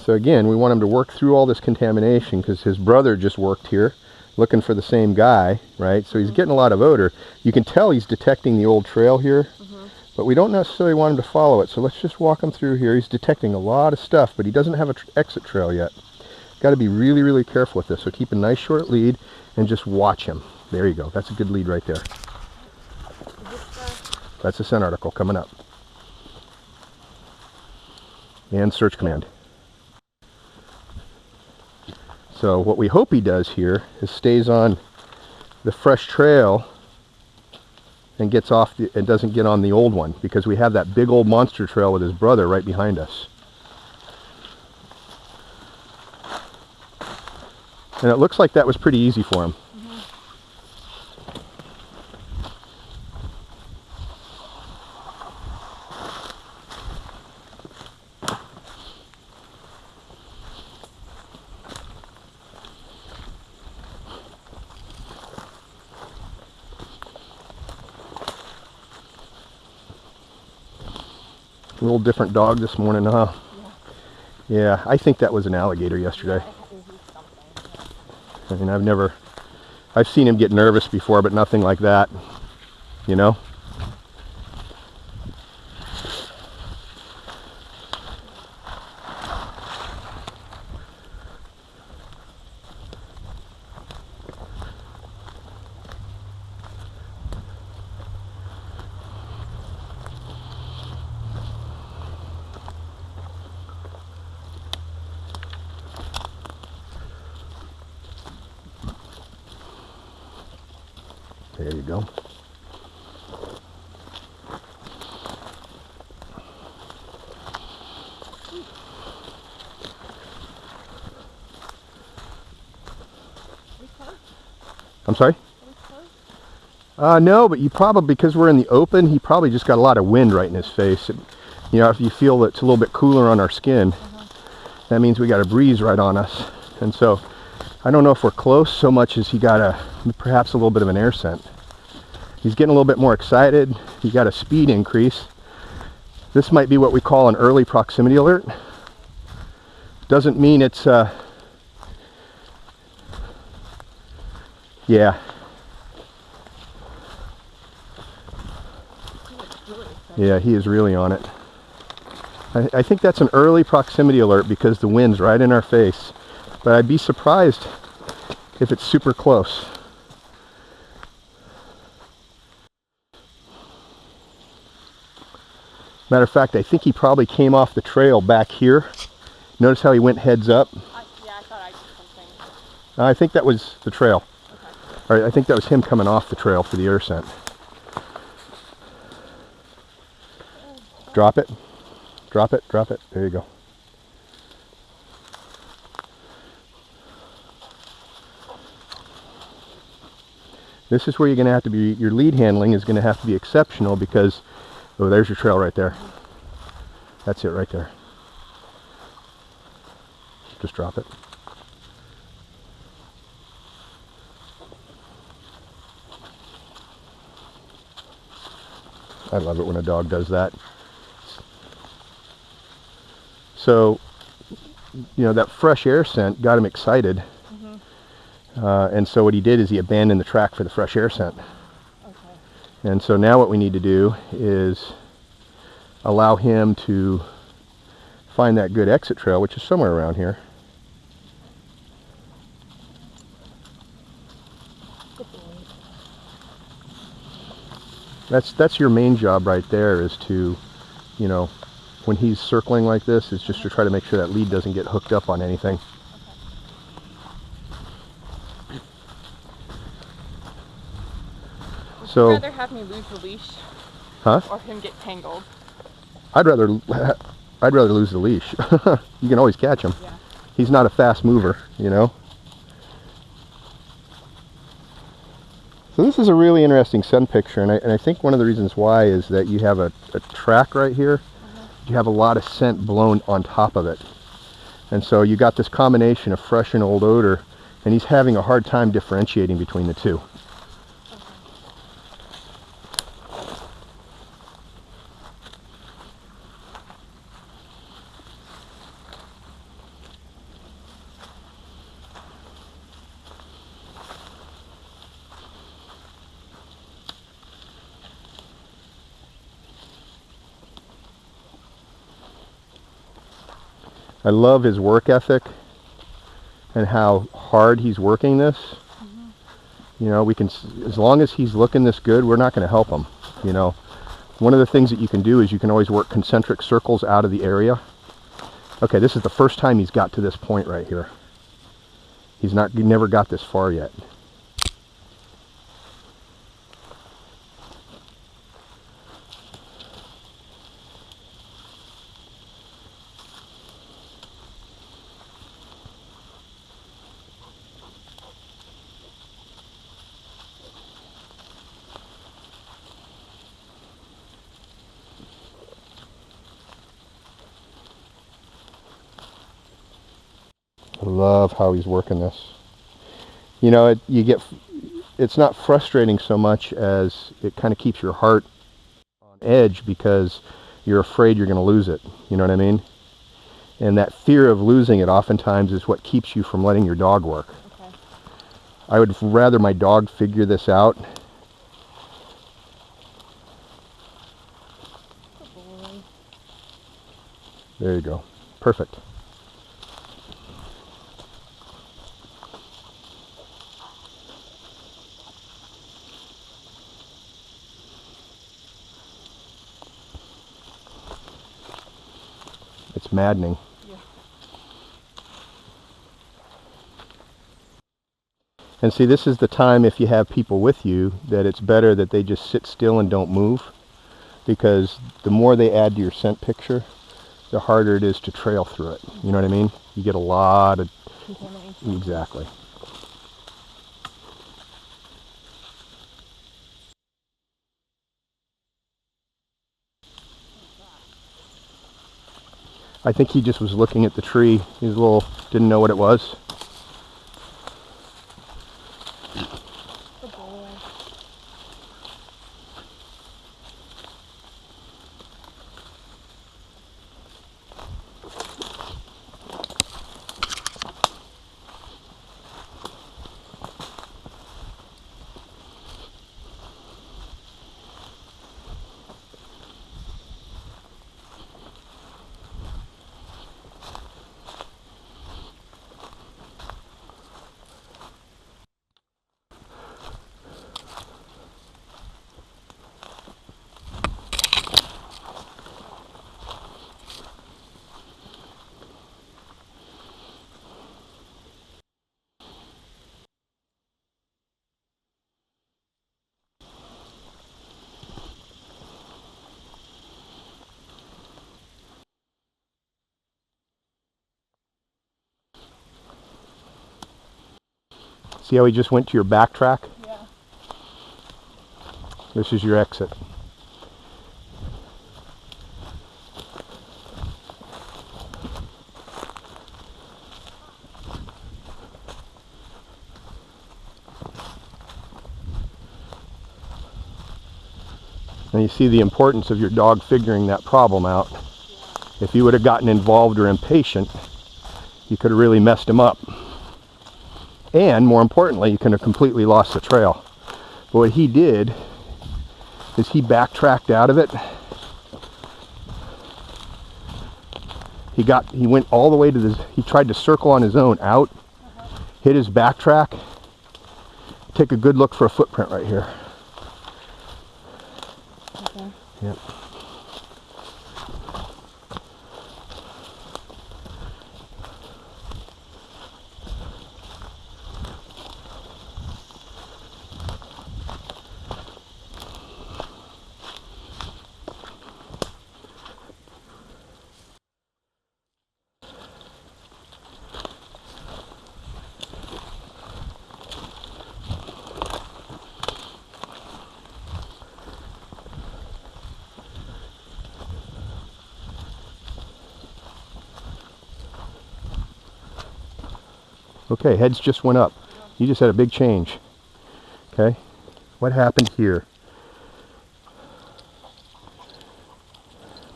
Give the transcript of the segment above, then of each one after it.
So again, we want him to work through all this contamination because his brother just worked here looking for the same guy, right? So he's getting a lot of odor. You can tell he's detecting the old trail here, but we don't necessarily want him to follow it. So let's just walk him through here. He's detecting a lot of stuff, but he doesn't have an exit trail yet. Got to be really, really careful with this. So keep a nice short lead and just watch him. There you go. That's a good lead right there. That's the scent article coming up. And search command. So what we hope he does here is stays on the fresh trail and gets off and doesn't get on the old one, because we have that big old monster trail with his brother right behind us. And it looks like that was pretty easy for him. A little different dog this morning, huh? Yeah, I think that was an alligator yesterday. I mean, I've seen him get nervous before, but nothing like that, you know? There you go. I'm sorry? No, but you probably, because we're in the open, he probably just got a lot of wind right in his face. You know, if you feel that it's a little bit cooler on our skin, that means we got a breeze right on us. And so, I don't know if we're close so much as he got perhaps a little bit of an air scent. He's getting a little bit more excited. He got a speed increase. This might be what we call an early proximity alert. Doesn't mean it's, yeah. Yeah, he is really on it. I think that's an early proximity alert because the wind's right in our face. But I'd be surprised if it's super close. Matter of fact, I think he probably came off the trail back here. Notice how he went heads up? Yeah, I thought I did something. I think that was the trail. Okay. All right, I think that was him coming off the trail for the air scent. Drop it. Drop it, drop it. There you go. This is where you're going to have to be, your lead handling is going to have to be exceptional because, oh, there's your trail right there. That's it right there. Just drop it. I love it when a dog does that. So, you know, that fresh air scent got him excited. And so what he did is he abandoned the track for the fresh air scent. Okay. And so now what we need to do is allow him to find that good exit trail, which is somewhere around here. That's your main job right there, is to, you know, when he's circling like this, is just to try to make sure that lead doesn't get hooked up on anything. Would you rather have me lose the leash, huh? or him get tangled? I'd rather lose the leash. You can always catch him. Yeah. He's not a fast mover, you know. So this is a really interesting sun picture, and I think one of the reasons why is that you have a track right here. You have a lot of scent blown on top of it, and so you got this combination of fresh and old odor, and he's having a hard time differentiating between the two. I love his work ethic and how hard he's working this. You know, we can, as long as he's looking this good, we're not going to help him. You know, one of the things that you can do is you can always work concentric circles out of the area. Okay, this is the first time he's got to this point right here. He never got this far yet. I love how he's working this. You know, it's not frustrating so much as it kind of keeps your heart on edge because you're afraid you're going to lose it. You know what I mean? And that fear of losing it oftentimes is what keeps you from letting your dog work. Okay. I would rather my dog figure this out. Good boy. There you go. Perfect. It's maddening. Yeah. And see, this is the time, if you have people with you, that it's better that they just sit still and don't move, because the more they add to your scent picture, the harder it is to trail through it. You know what I mean? You get a lot of... Contamination. Exactly. I think he just was looking at the tree. He was didn't know what it was. Good boy. See how he just went to your backtrack? Yeah. This is your exit. And you see the importance of your dog figuring that problem out. If he would have gotten involved or impatient, you could have really messed him up. And more importantly, you could have completely lost the trail. But what he did is he backtracked out of it. He went all the way to this, he tried to circle on his own out, hit his backtrack. Take a good look for a footprint right here. Okay. Yep. Okay, heads just went up. You just had a big change. Okay, what happened here?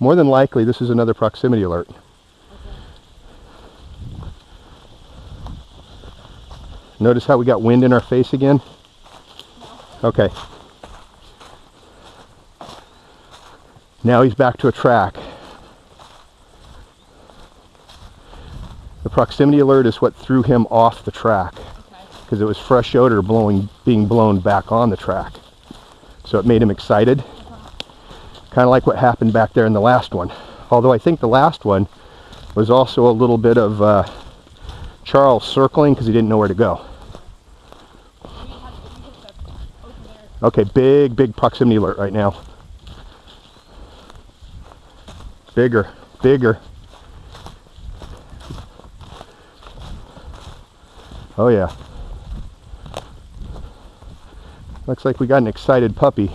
More than likely, this is another proximity alert. Okay. Notice how we got wind in our face again? No. Okay. Now he's back to a track. proximity alert is what threw him off the track, Okay. because it was fresh odor being blown back on the track. So it made him excited. Kind of like what happened back there in the last one. Although I think the last one was also a little bit of Charles circling because he didn't know where to go. We hit the open air. Okay, big proximity alert right now. Bigger, bigger. Oh yeah. Looks like we got an excited puppy.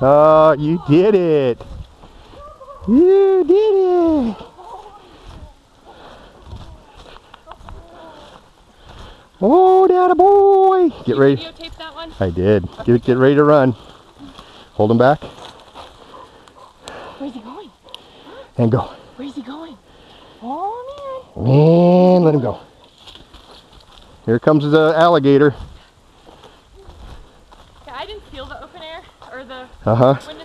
Oh, you did it! You did it! Oh, that boy! Get ready. You videotaped that one? I did. Get ready to run. Hold him back Where's he going? and go. Where's he going? Oh Man, let him go. Here comes the alligator. man. Yeah, I didn't feel the open air or the Uh-huh. wind